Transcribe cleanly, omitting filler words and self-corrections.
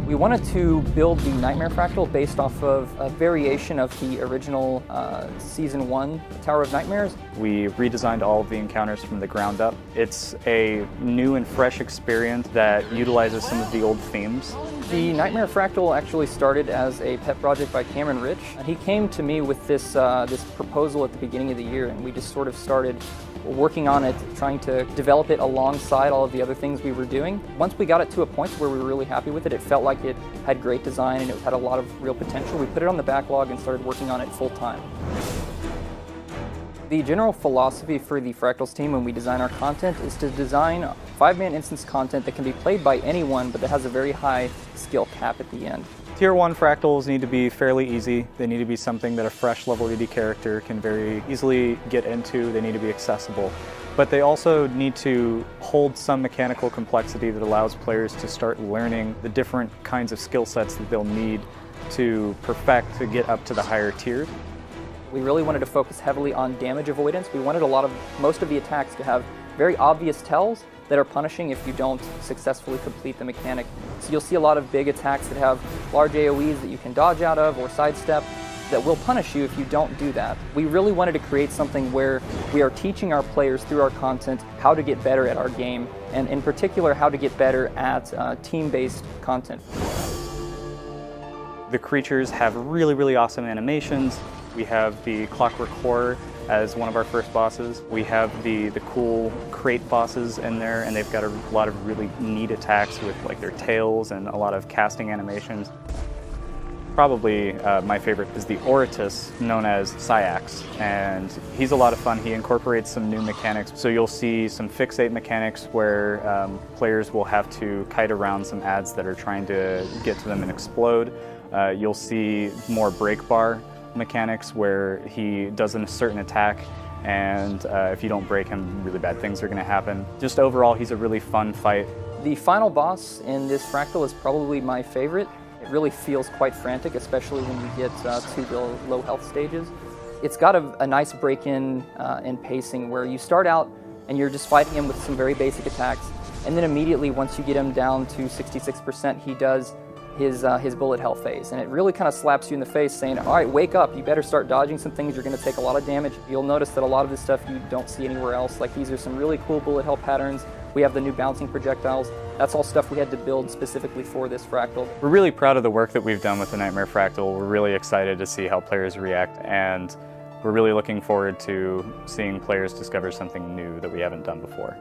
We wanted to build the Nightmare Fractal based off of a variation of the original Season 1 Tower of Nightmares. We redesigned all of the encounters from the ground up. It's a new and fresh experience that utilizes some of the old themes. The Nightmare Fractal actually started as a pet project by Cameron Rich. He came to me with this proposal at the beginning of the year, and we just sort of started working on it, trying to develop it alongside all of the other things we were doing. Once we got it to a point where we were really happy with it, it felt like it had great design and it had a lot of real potential. We put it on the backlog and started working on it full time. The general philosophy for the Fractals team when we design our content is to design 5-man instance content that can be played by anyone, but that has a very high skill cap at the end. Tier 1 Fractals need to be fairly easy. They need to be something that a fresh level 80 character can very easily get into. They need to be accessible. But they also need to hold some mechanical complexity that allows players to start learning the different kinds of skill sets that they'll need to perfect to get up to the higher tiers. We really wanted to focus heavily on damage avoidance. We wanted most of the attacks to have very obvious tells that are punishing if you don't successfully complete the mechanic. So you'll see a lot of big attacks that have large AoEs that you can dodge out of or sidestep that will punish you if you don't do that. We really wanted to create something where we are teaching our players through our content how to get better at our game, and in particular how to get better at team-based content. The creatures have really awesome animations. We have the Clockwork Horror as one of our first bosses. We have the cool crate bosses in there, and they've got a lot of really neat attacks with like their tails and a lot of casting animations. Probably my favorite is the Oratus, known as Syax, and he's a lot of fun. He incorporates some new mechanics. So you'll see some fixate mechanics where players will have to kite around some ads that are trying to get to them and explode. You'll see more break bar mechanics where he does a certain attack, and if you don't break him, really bad things are going to happen. Just overall, he's a really fun fight. The final boss in this Fractal is probably my favorite. It really feels quite frantic, especially when you get to the low health stages. It's got a nice break-in in pacing where you start out and you're just fighting him with some very basic attacks, and then immediately once you get him down to 66%, he does his bullet hell phase, and it really kind of slaps you in the face saying, all right, wake up, you better start dodging some things, you're going to take a lot of damage. You'll notice that a lot of this stuff you don't see anywhere else. Like, these are some really cool bullet hell patterns. We have the new bouncing projectiles. That's all stuff we had to build specifically for this Fractal. We're really proud of the work that we've done with the Nightmare Fractal. We're really excited to see how players react, and we're really looking forward to seeing players discover something new that we haven't done before.